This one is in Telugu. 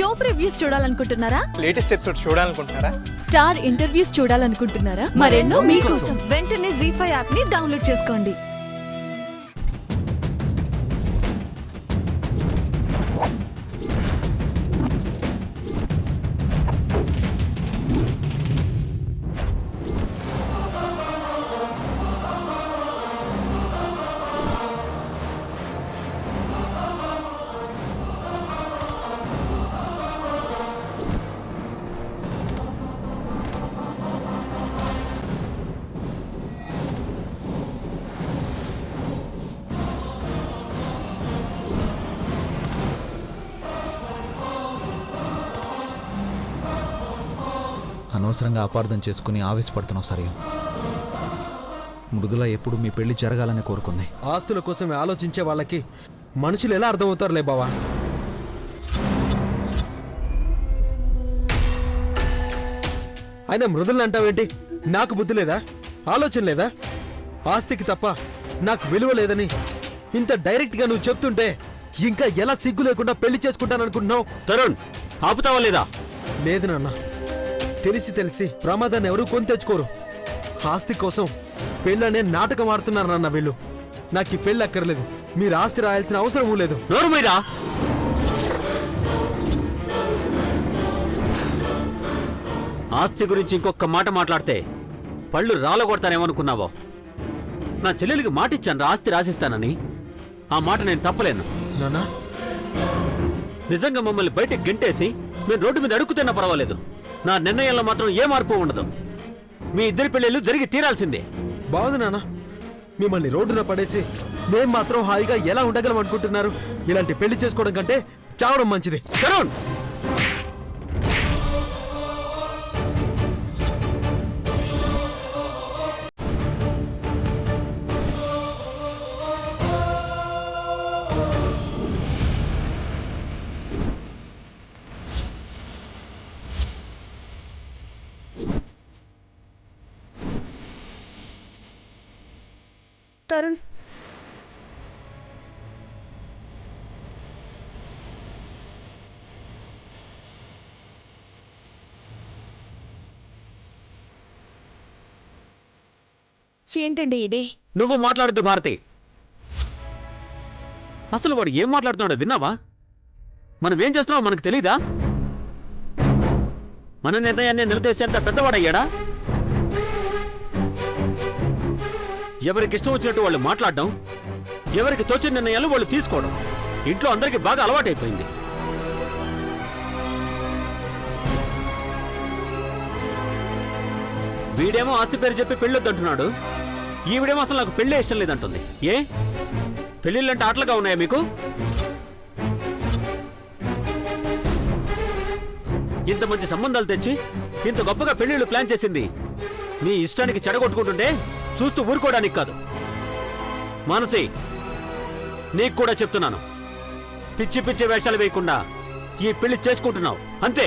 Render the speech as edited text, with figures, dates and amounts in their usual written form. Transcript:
షో ప్రివ్యూస్ చూడాలనుకుంటున్నారా? లేటెస్ట్ ఎపిసోడ్ చూడాలనుకుంటున్నారా? స్టార్ ఇంటర్వ్యూస్ చూడాలనుకుంటున్నారా? మరెన్నో మీకోసం వెంటనే ZEE5 యాప్ ని డౌన్లోడ్ చేసుకోండి. అనవసరంగా అపార్థం చేసుకుని ఆవేశపడుతున్నావు సరియు. మృదుల ఎప్పుడు మీ పెళ్లి జరగాలని కోరుకుంది. ఆస్తుల కోసం ఆలోచించే వాళ్ళకి మనుషులు ఎలా అర్థమవుతారులే బావా. అయినా మృదులను అంటావేంటి? నాకు బుద్ధి లేదా, ఆలోచన లేదా? ఆస్తికి తప్ప నాకు విలువ లేదని ఇంత డైరెక్ట్గా నువ్వు చెప్తుంటే ఇంకా ఎలా సిగ్గు లేకుండా పెళ్లి చేసుకుంటాననుకుంటున్నావు? తరుణ్, ఆపుతావా లేదా? లేదు నాన్న, తెలిసి తెలిసి ప్రమాదాన్ని ఎవరూ కొని తెచ్చుకోరు. ఆస్తి కోసం పెళ్ళనే నాటకం ఆడుతున్నారు నాన్న వీళ్ళు. నాకు ఈ పెళ్ళి అక్కర్లేదు, మీరు ఆస్తి రాయాల్సిన అవసరమూ లేదు. నోరు మీరా? ఆస్తి గురించి ఇంకొక మాట మాట్లాడితే పళ్ళు రాలగొడతానేమనుకున్నావో? నా చెల్లెలికి మాటిచ్చాను ఆస్తి రాసిస్తానని. ఆ మాట నేను తప్పలేను నాన్న. నిజంగా మమ్మల్ని బయటికి గెంటేసి మేము రోడ్డు మీద అడుగుతున్నా పర్వాలేదు. నా నిర్ణయంలో మాత్రం ఏ మార్పు ఉండదు. మీ ఇద్దరి పెళ్ళిళ్ళు జరిగి తీరాల్సిందే. బాగుంది నాన్న, మిమ్మల్ని రోడ్డున పడేసి మేం మాత్రం హాయిగా ఎలా ఉండగలం అనుకుంటున్నారు? ఇలాంటి పెళ్లి చేసుకోవడం కంటే చావడం మంచిది. తరుణ్, తరుణ్, ఏంటండి ఇది? నువ్వు మాట్లాడద్దు భారతి. అసలు వాడు ఏం మాట్లాడుతున్నాడో విన్నావా? మనం ఏం చేస్తున్నావో మనకు తెలీదా? మన నిర్ణయాన్ని నిలదీసేంత పెద్దవాడయ్యాడా? ఎవరికి ఇష్టం వచ్చినట్టు వాళ్ళు మాట్లాడడం, ఎవరికి తోచిన నిర్ణయాలు వాళ్ళు తీసుకోవడం ఇంట్లో అందరికీ బాగా అలవాటైపోయింది. వీడేమో ఆస్తి పేరు చెప్పి పెళ్ళొద్దంటున్నాడు, ఈవిడేమో అసలు నాకు పెళ్ళే ఇష్టం లేదంటుంది. ఏ పెళ్ళిళ్ళంటే ఆటలుగా ఉన్నాయా మీకు? ఇంత మంచి సంబంధాలు తెచ్చి ఇంత గొప్పగా పెళ్ళిళ్ళు ప్లాన్ చేసింది మీ ఇష్టానికి చెడగొట్టుకుంటుంటే చూస్తూ ఊరుకోవడానికి కాదు. మానసి, నీకు కూడా చెప్తున్నాను, పిచ్చి పిచ్చి వేషాలు వేయకుండా ఈ పెళ్లి చేసుకుంటున్నావు అంతే.